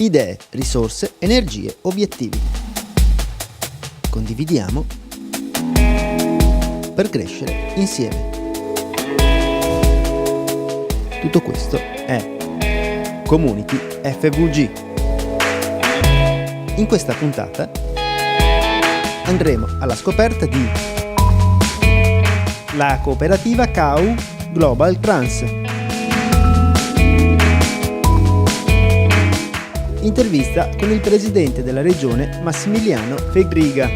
Idee, risorse, energie, obiettivi. Condividiamo per crescere insieme. Tutto questo è Community FVG. In questa puntata andremo alla scoperta di la cooperativa CAU Global Trans. Intervista con il presidente della regione Massimiliano Fedriga.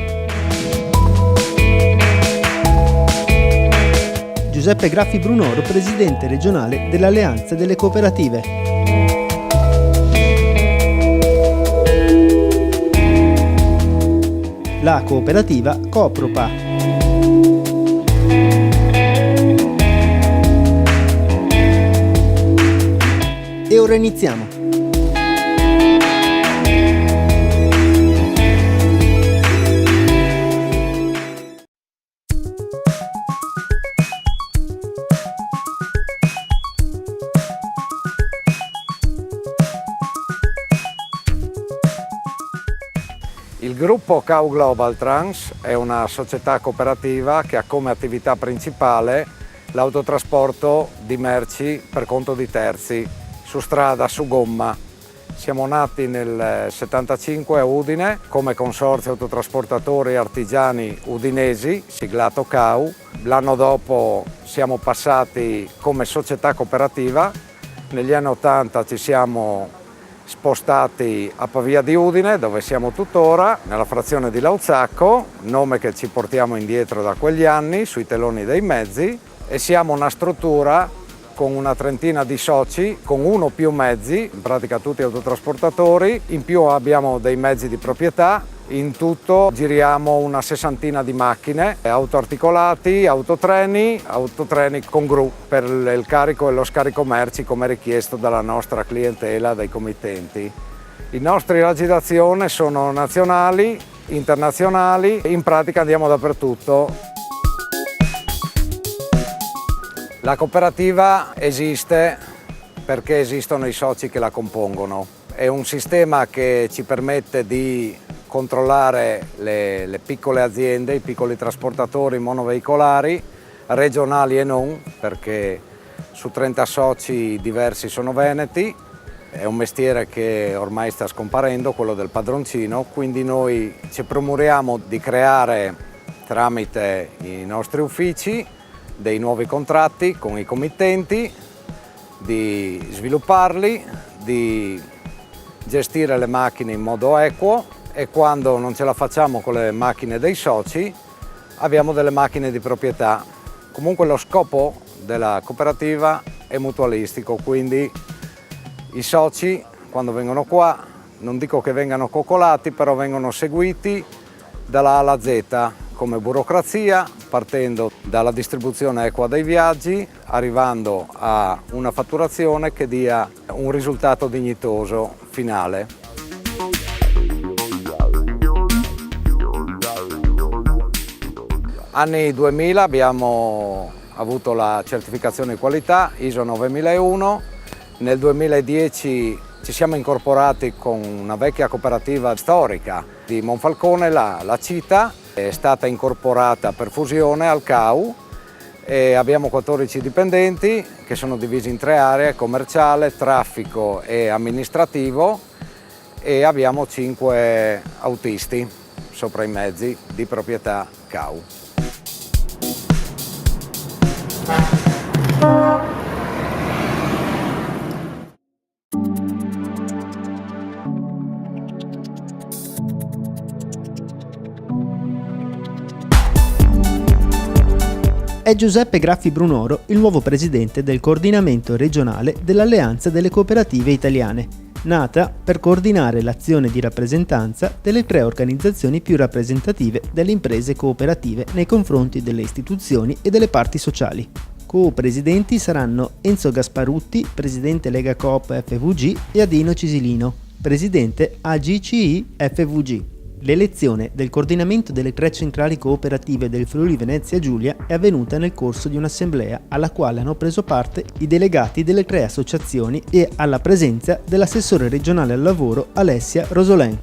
Giuseppe Graffi Brunoro, presidente regionale dell'Alleanza delle Cooperative. La cooperativa Copropa. E ora iniziamo. Il gruppo CAU Global Trans è una società cooperativa che ha come attività principale l'autotrasporto di merci per conto di terzi, su strada, su gomma. Siamo nati nel 1975 a Udine come consorzio autotrasportatori artigiani udinesi, siglato CAU. L'anno dopo siamo passati come società cooperativa. Negli anni 80 ci siamo spostati a Pavia di Udine, dove siamo tuttora, nella frazione di Lauzacco, nome che ci portiamo indietro da quegli anni, sui teloni dei mezzi, e siamo una struttura con una trentina di soci, con uno o più mezzi, in pratica tutti autotrasportatori, in più abbiamo dei mezzi di proprietà. In tutto giriamo una sessantina di macchine, autoarticolati, autotreni con gru per il carico e lo scarico merci come richiesto dalla nostra clientela, dai committenti. I nostri raggi d'azione sono nazionali, internazionali, in pratica andiamo dappertutto. La cooperativa esiste perché esistono i soci che la compongono. È un sistema che ci permette di controllare le piccole aziende, i piccoli trasportatori monoveicolari, regionali e non, perché su 30 soci diversi sono veneti. È un mestiere che ormai sta scomparendo, quello del padroncino, quindi noi ci premuriamo di creare tramite i nostri uffici dei nuovi contratti con i committenti, di svilupparli, di gestire le macchine in modo equo, e quando non ce la facciamo con le macchine dei soci abbiamo delle macchine di proprietà. Comunque lo scopo della cooperativa è mutualistico, quindi i soci quando vengono qua non dico che vengano coccolati, però vengono seguiti dalla A alla Z come burocrazia, partendo dalla distribuzione equa dei viaggi, arrivando a una fatturazione che dia un risultato dignitoso finale. Anni 2000 abbiamo avuto la certificazione di qualità ISO 9001, nel 2010 ci siamo incorporati con una vecchia cooperativa storica di Monfalcone, la CITA, è stata incorporata per fusione al CAU e abbiamo 14 dipendenti che sono divisi in 3 aree: commerciale, traffico e amministrativo, e abbiamo 5 autisti sopra i mezzi di proprietà CAU. È Giuseppe Graffi Brunoro il nuovo presidente del coordinamento regionale dell'Alleanza delle Cooperative Italiane, nata per coordinare l'azione di rappresentanza delle 3 organizzazioni più rappresentative delle imprese cooperative nei confronti delle istituzioni e delle parti sociali. Co-presidenti saranno Enzo Gasparutti, presidente Lega Coop FVG, e Adino Cisilino, presidente AGCI FVG. L'elezione del coordinamento delle 3 centrali cooperative del Friuli Venezia Giulia è avvenuta nel corso di un'assemblea alla quale hanno preso parte i delegati delle 3 associazioni e alla presenza dell'assessore regionale al lavoro Alessia Rosolin.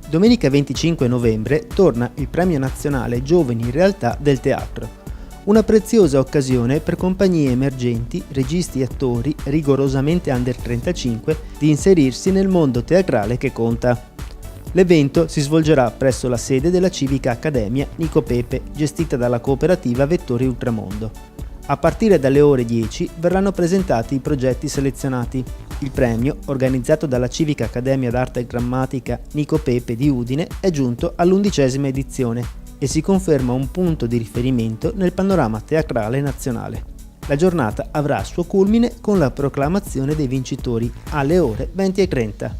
Domenica 25 novembre torna il Premio Nazionale Giovani in Realtà del Teatro. Una preziosa occasione per compagnie emergenti, registi e attori rigorosamente under 35 di inserirsi nel mondo teatrale che conta. L'evento si svolgerà presso la sede della Civica Accademia Nico Pepe, gestita dalla cooperativa Vettori Ultramondo. A partire dalle ore 10 verranno presentati i progetti selezionati. Il premio, organizzato dalla Civica Accademia d'Arte e Grammatica Nico Pepe di Udine, è giunto all'11ª edizione e si conferma un punto di riferimento nel panorama teatrale nazionale. La giornata avrà il suo culmine con la proclamazione dei vincitori alle ore 20:30.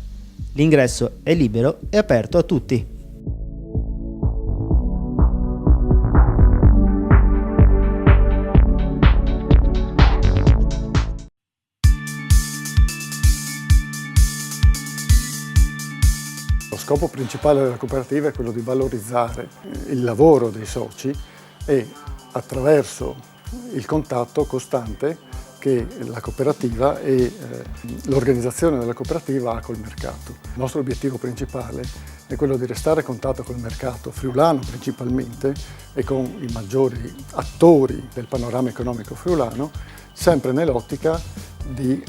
L'ingresso è libero e aperto a tutti. Lo scopo principale della cooperativa è quello di valorizzare il lavoro dei soci e attraverso il contatto costante che la cooperativa e l'organizzazione della cooperativa ha col mercato. Il nostro obiettivo principale è quello di restare a contatto col mercato friulano principalmente e con i maggiori attori del panorama economico friulano, sempre nell'ottica di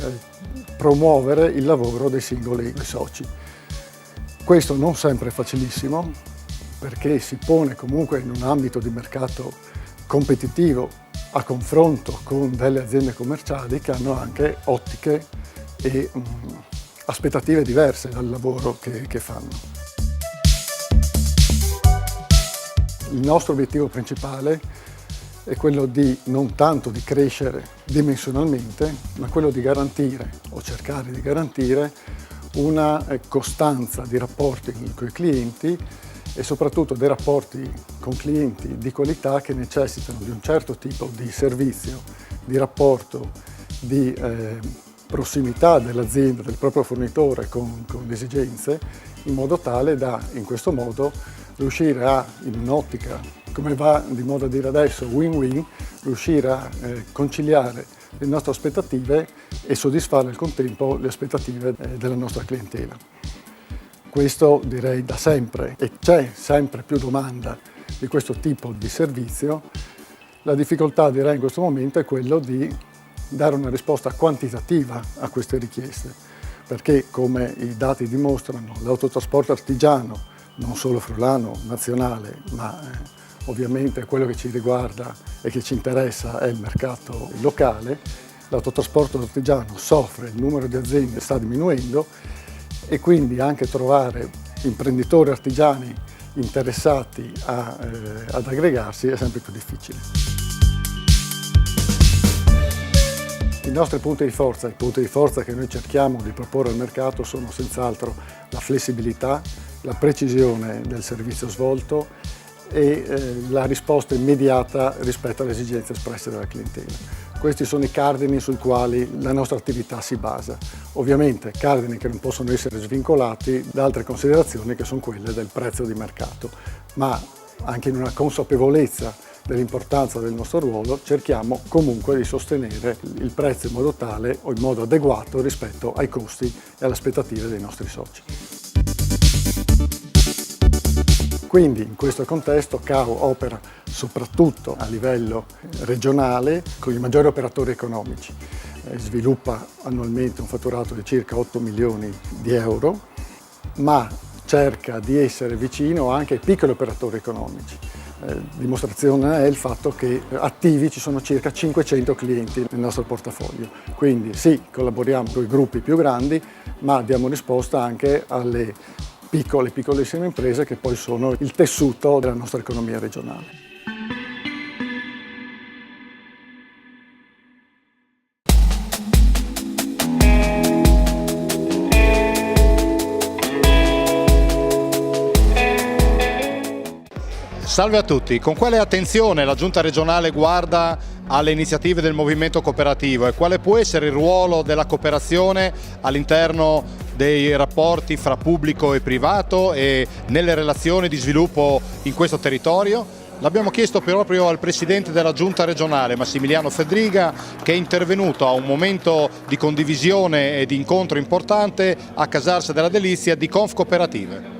promuovere il lavoro dei singoli soci. Questo non sempre è facilissimo perché si pone comunque in un ambito di mercato competitivo a confronto con delle aziende commerciali che hanno anche ottiche e aspettative diverse dal lavoro che fanno. Il nostro obiettivo principale è quello di non tanto di crescere dimensionalmente, ma quello di garantire o cercare di garantire una costanza di rapporti con i clienti e soprattutto dei rapporti con clienti di qualità che necessitano di un certo tipo di servizio, di rapporto, di prossimità dell'azienda, del proprio fornitore con le esigenze, in modo tale da, in questo modo, riuscire a, in un'ottica, come va di moda a dire adesso, win-win, riuscire a conciliare le nostre aspettative e soddisfare al contempo le aspettative della nostra clientela. Questo direi da sempre e c'è sempre più domanda di questo tipo di servizio. La difficoltà direi in questo momento è quello di dare una risposta quantitativa a queste richieste, perché come i dati dimostrano l'autotrasporto artigiano, non solo friulano, nazionale, ma ovviamente quello che ci riguarda e che ci interessa è il mercato locale. L'autotrasporto artigiano soffre, il numero di aziende sta diminuendo e quindi anche trovare imprenditori artigiani interessati ad aggregarsi è sempre più difficile. I nostri punti di forza, i punti di forza che noi cerchiamo di proporre al mercato sono senz'altro la flessibilità, la precisione del servizio svolto e la risposta immediata rispetto alle esigenze espresse dalla clientela. Questi sono i cardini sui quali la nostra attività si basa. Ovviamente cardini che non possono essere svincolati da altre considerazioni che sono quelle del prezzo di mercato, ma anche in una consapevolezza dell'importanza del nostro ruolo cerchiamo comunque di sostenere il prezzo in modo tale o in modo adeguato rispetto ai costi e alle aspettative dei nostri soci. Quindi in questo contesto CAO opera soprattutto a livello regionale con i maggiori operatori economici. Sviluppa annualmente un fatturato di circa 8 milioni di euro, ma cerca di essere vicino anche ai piccoli operatori economici. Dimostrazione è il fatto che attivi ci sono circa 500 clienti nel nostro portafoglio. Quindi sì, collaboriamo con i gruppi più grandi, ma diamo risposta anche alle piccolissime imprese che poi sono il tessuto della nostra economia regionale. Salve a tutti, con quale attenzione la Giunta regionale guarda alle iniziative del movimento cooperativo e quale può essere il ruolo della cooperazione all'interno dei rapporti fra pubblico e privato e nelle relazioni di sviluppo in questo territorio. L'abbiamo chiesto proprio al Presidente della Giunta regionale, Massimiliano Fedriga, che è intervenuto a un momento di condivisione e di incontro importante a Casarsa della Delizia di Confcooperative.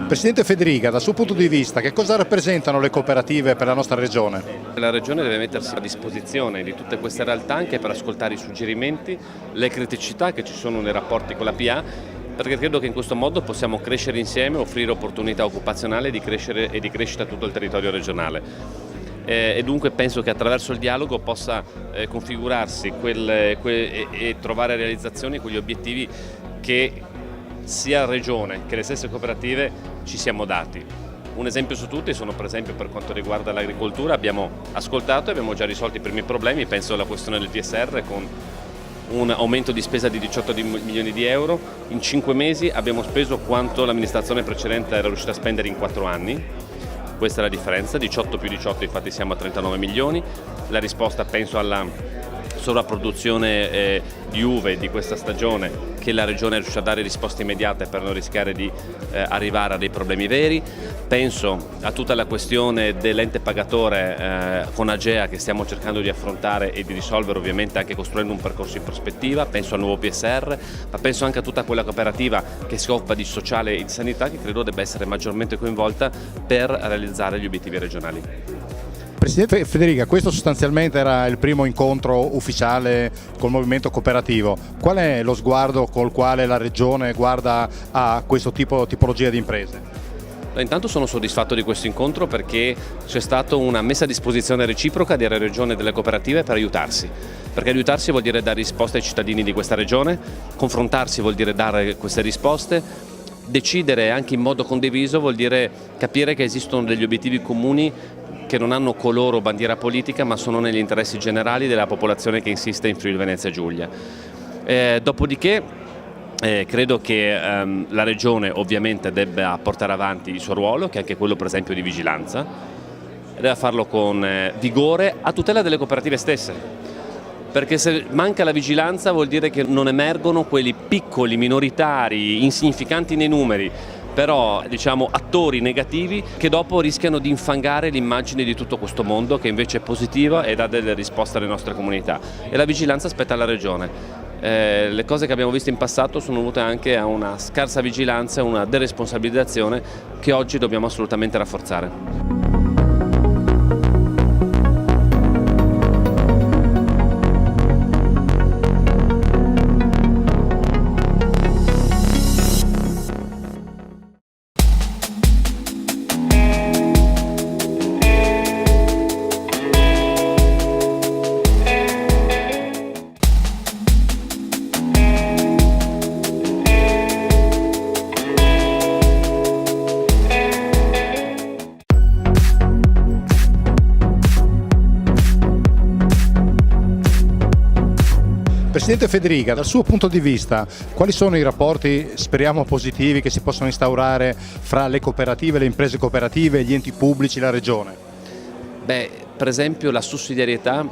Presidente Fedriga, dal suo punto di vista, che cosa rappresentano le cooperative per la nostra regione? La regione deve mettersi a disposizione di tutte queste realtà anche per ascoltare i suggerimenti, le criticità che ci sono nei rapporti con la PA, perché credo che in questo modo possiamo crescere insieme, offrire opportunità occupazionali di crescere e di crescita a tutto il territorio regionale. E dunque penso che attraverso il dialogo possa configurarsi e trovare realizzazioni quegli obiettivi che sia Regione che le stesse cooperative ci siamo dati. Un esempio su tutti sono per esempio per quanto riguarda l'agricoltura, abbiamo ascoltato e abbiamo già risolto i primi problemi, penso alla questione del TSR con un aumento di spesa di 18 milioni di euro, in 5 mesi abbiamo speso quanto l'amministrazione precedente era riuscita a spendere in 4 anni, questa è la differenza, 18 più 18 infatti siamo a 39 milioni, la risposta penso alla sovrapproduzione di uve di questa stagione che la Regione è riuscita a dare risposte immediate per non rischiare di arrivare a dei problemi veri. Penso a tutta la questione dell'ente pagatore con Agea che stiamo cercando di affrontare e di risolvere ovviamente anche costruendo un percorso in prospettiva, penso al nuovo PSR, ma penso anche a tutta quella cooperativa che si occupa di sociale e di sanità che credo debba essere maggiormente coinvolta per realizzare gli obiettivi regionali. Presidente Fedriga, questo sostanzialmente era il primo incontro ufficiale col movimento cooperativo. Qual è lo sguardo col quale la Regione guarda a questo tipologia di imprese? Intanto sono soddisfatto di questo incontro perché c'è stata una messa a disposizione reciproca della Regione e delle cooperative per aiutarsi. Perché aiutarsi vuol dire dare risposte ai cittadini di questa Regione, confrontarsi vuol dire dare queste risposte, decidere anche in modo condiviso vuol dire capire che esistono degli obiettivi comuni che non hanno colore o bandiera politica ma sono negli interessi generali della popolazione che insiste in Friuli Venezia Giulia. Dopodiché credo che la Regione ovviamente debba portare avanti il suo ruolo, che è anche quello per esempio di vigilanza, e deve farlo con vigore a tutela delle cooperative stesse, perché se manca la vigilanza vuol dire che non emergono quelli piccoli, minoritari, insignificanti nei numeri, però diciamo attori negativi che dopo rischiano di infangare l'immagine di tutto questo mondo che invece è positiva e dà delle risposte alle nostre comunità, e la vigilanza spetta alla Regione. Le cose che abbiamo visto in passato sono dovute anche a una scarsa vigilanza e una deresponsabilizzazione che oggi dobbiamo assolutamente rafforzare. Presidente Fedriga, dal suo punto di vista, quali sono i rapporti, speriamo positivi, che si possono instaurare fra le cooperative, le imprese cooperative, gli enti pubblici, la Regione? Per esempio la sussidiarietà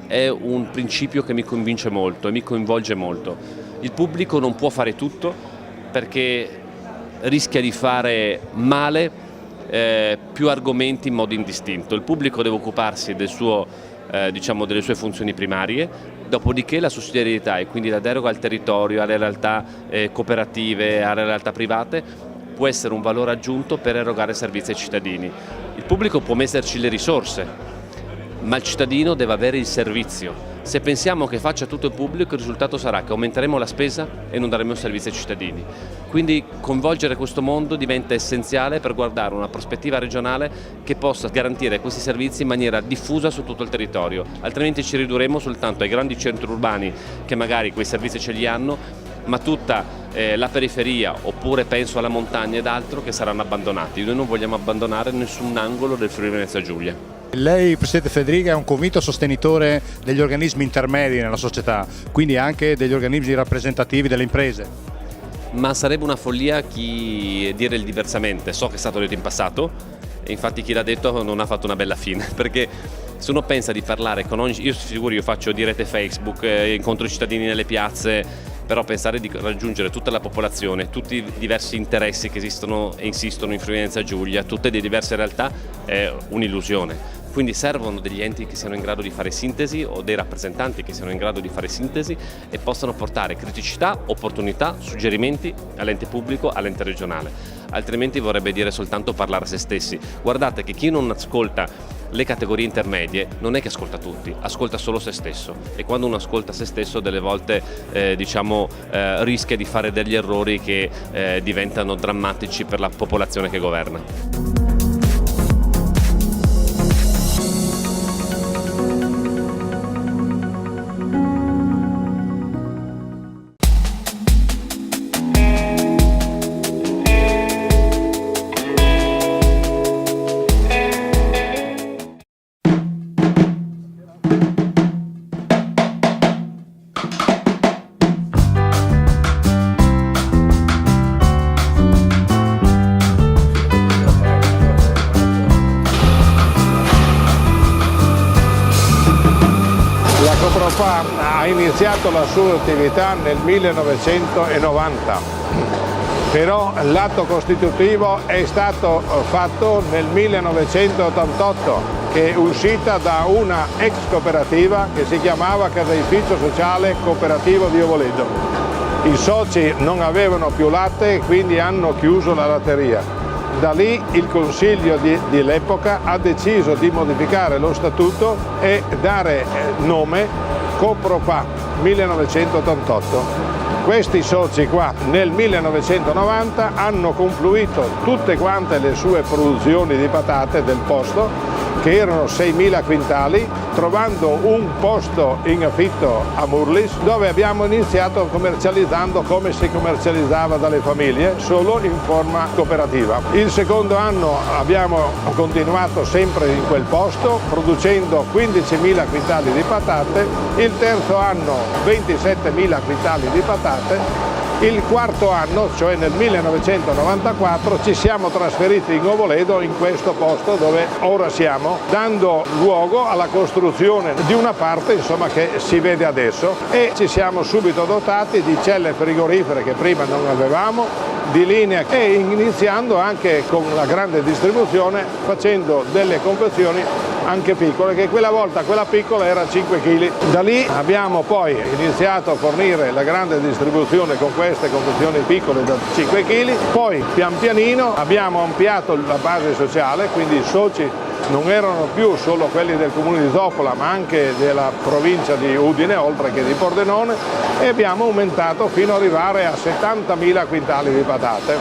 è un principio che mi convince molto e mi coinvolge molto. Il pubblico non può fare tutto perché rischia di fare male più argomenti in modo indistinto. Il pubblico deve occuparsi del suo, delle sue funzioni primarie, dopodiché la sussidiarietà e quindi la deroga al territorio, alle realtà cooperative, alle realtà private può essere un valore aggiunto per erogare servizi ai cittadini. Il pubblico può metterci le risorse, ma il cittadino deve avere il servizio. Se pensiamo che faccia tutto il pubblico, il risultato sarà che aumenteremo la spesa e non daremo servizi ai cittadini. Quindi coinvolgere questo mondo diventa essenziale per guardare una prospettiva regionale che possa garantire questi servizi in maniera diffusa su tutto il territorio, altrimenti ci ridurremo soltanto ai grandi centri urbani che magari quei servizi ce li hanno, ma tutta la periferia, oppure penso alla montagna ed altro, che saranno abbandonati. Noi non vogliamo abbandonare nessun angolo del Friuli Venezia Giulia. Lei, Presidente Fedriga, è un convinto sostenitore degli organismi intermedi nella società, quindi anche degli organismi rappresentativi delle imprese. Ma sarebbe una follia dire il diversamente. So che è stato detto in passato e infatti chi l'ha detto non ha fatto una bella fine, perché Se uno pensa di parlare con ogni... Io faccio dirette Facebook, incontro i cittadini nelle piazze, però pensare di raggiungere tutta la popolazione, tutti i diversi interessi che esistono e insistono in Friuli Venezia Giulia, tutte le diverse realtà, è un'illusione. Quindi servono degli enti che siano in grado di fare sintesi o dei rappresentanti che siano in grado di fare sintesi e possano portare criticità, opportunità, suggerimenti all'ente pubblico, all'ente regionale. Altrimenti vorrebbe dire soltanto parlare a se stessi. Guardate che chi non ascolta le categorie intermedie non è che ascolta tutti, ascolta solo se stesso, e quando uno ascolta se stesso delle volte rischia di fare degli errori che diventano drammatici per la popolazione che governa. Copropa ha iniziato la sua attività nel 1990, però l'atto costitutivo è stato fatto nel 1988, che è uscita da una ex cooperativa che si chiamava Caseificio Sociale Cooperativo di Ovoledo. I soci non avevano più latte e quindi hanno chiuso la latteria. Da lì il Consiglio dell'epoca ha deciso di modificare lo statuto e dare nome Copropa 1988. Questi soci qua nel 1990 hanno confluito tutte quante le sue produzioni di patate del posto, che erano 6.000 quintali, trovando un posto in affitto a Murlis, dove abbiamo iniziato commercializzando come si commercializzava dalle famiglie, solo in forma cooperativa. Il secondo anno abbiamo continuato sempre in quel posto, producendo 15.000 quintali di patate, il terzo anno 27.000 quintali di patate. Il quarto anno, cioè nel 1994, ci siamo trasferiti in Ovoledo, in questo posto dove ora siamo, dando luogo alla costruzione di una parte, insomma, che si vede adesso, e ci siamo subito dotati di celle frigorifere che prima non avevamo, di linea, e iniziando anche con la grande distribuzione, facendo delle confezioni anche piccole, che quella volta quella piccola era 5 kg. Da lì abbiamo poi iniziato a fornire la grande distribuzione con queste confezioni piccole da 5 kg, poi pian pianino abbiamo ampliato la base sociale, quindi i soci non erano più solo quelli del comune di Zoppola, ma anche della provincia di Udine, oltre che di Pordenone, e abbiamo aumentato fino ad arrivare a 70.000 quintali di patate,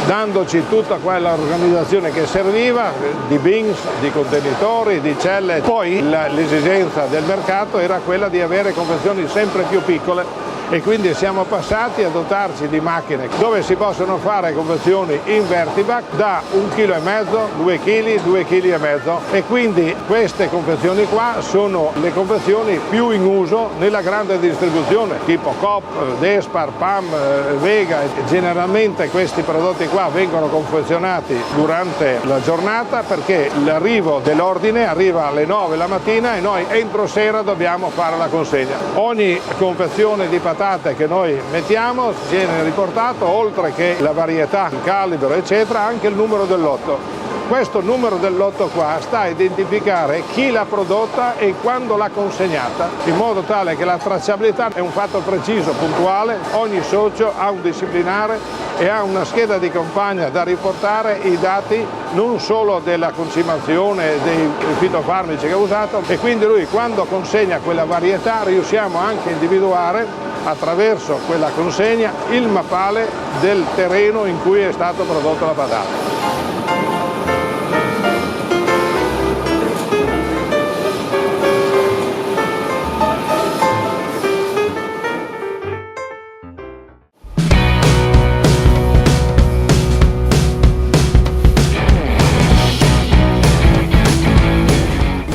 dandoci tutta quella organizzazione che serviva, di bins, di contenitori, di celle. Poi l'esigenza del mercato era quella di avere confezioni sempre più piccole, e quindi siamo passati a dotarci di macchine dove si possono fare confezioni in Vertibac da 1,5 kg, 2 kg, 2,5 kg, e quindi queste confezioni qua sono le confezioni più in uso nella grande distribuzione, tipo Coop, Despar, PAM, Vega. Generalmente questi prodotti qua vengono confezionati durante la giornata, perché l'arrivo dell'ordine arriva alle 9 la mattina e noi entro sera dobbiamo fare la consegna. Ogni confezione di patate che noi mettiamo viene riportato, oltre che la varietà, il calibro eccetera, anche il numero del lotto. Questo numero del lotto qua sta a identificare chi l'ha prodotta e quando l'ha consegnata, in modo tale che la tracciabilità è un fatto preciso, puntuale. Ogni socio ha un disciplinare e ha una scheda di campagna da riportare i dati non solo della concimazione dei fitofarmaci che ha usato, e quindi lui, quando consegna quella varietà, riusciamo anche a individuare attraverso quella consegna il mappale del terreno in cui è stato prodotto la patata.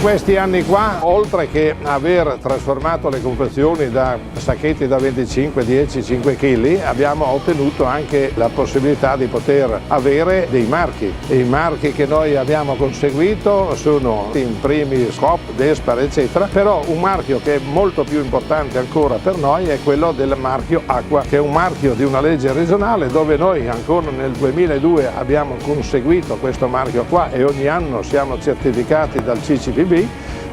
questi anni qua, oltre che aver trasformato le confezioni da sacchetti da 25, 10, 5 kg, abbiamo ottenuto anche la possibilità di poter avere dei marchi. E i marchi che noi abbiamo conseguito sono in primis Coop, Despar, eccetera, però un marchio che è molto più importante ancora per noi è quello del marchio Acqua, che è un marchio di una legge regionale dove noi ancora nel 2002 abbiamo conseguito questo marchio qua e ogni anno siamo certificati dal CCPB,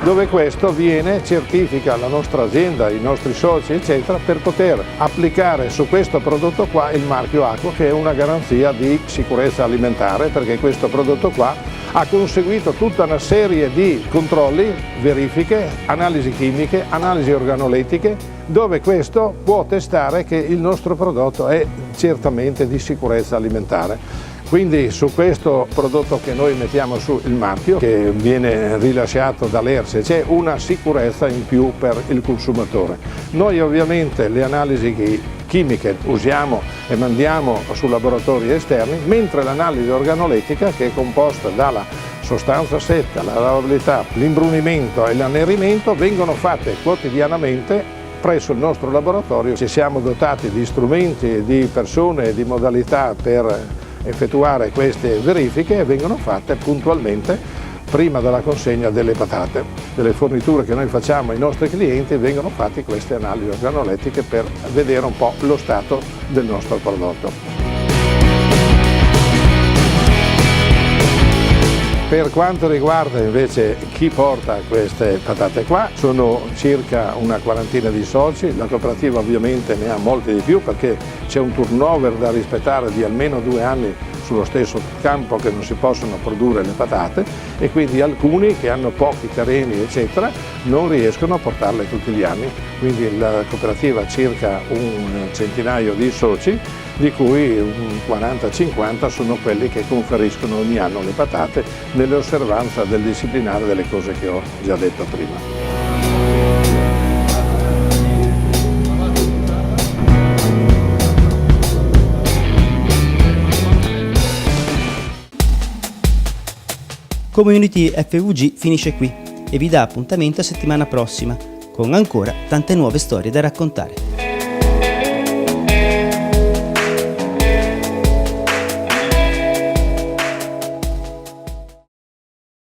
dove questo certifica la nostra azienda, i nostri soci eccetera, per poter applicare su questo prodotto qua il marchio Acqua, che è una garanzia di sicurezza alimentare, perché questo prodotto qua ha conseguito tutta una serie di controlli, verifiche, analisi chimiche, analisi organolettiche, dove questo può testare che il nostro prodotto è certamente di sicurezza alimentare. Quindi su questo prodotto che noi mettiamo su il marchio, che viene rilasciato dall'ERSE, c'è una sicurezza in più per il consumatore. Noi ovviamente le analisi chimiche usiamo e mandiamo su laboratori esterni, mentre l'analisi organolettica, che è composta dalla sostanza secca, la lavorabilità, l'imbrunimento e l'annerimento, vengono fatte quotidianamente presso il nostro laboratorio. Ci siamo dotati di strumenti, di persone e di modalità per effettuare queste verifiche e vengono fatte puntualmente prima della consegna delle patate. Delle forniture che noi facciamo ai nostri clienti vengono fatte queste analisi organolettiche per vedere un po' lo stato del nostro prodotto. Per quanto riguarda invece chi porta queste patate qua, sono circa una quarantina di soci, la cooperativa ovviamente ne ha molti di più perché c'è un turnover da rispettare di almeno 2 anni sullo stesso campo che non si possono produrre le patate e quindi alcuni che hanno pochi terreni eccetera non riescono a portarle tutti gli anni, quindi la cooperativa ha circa un centinaio di soci, di cui un 40-50 sono quelli che conferiscono ogni anno le patate nell'osservanza del disciplinare delle cose che ho già detto prima. Community FVG finisce qui e vi dà appuntamento a settimana prossima con ancora tante nuove storie da raccontare.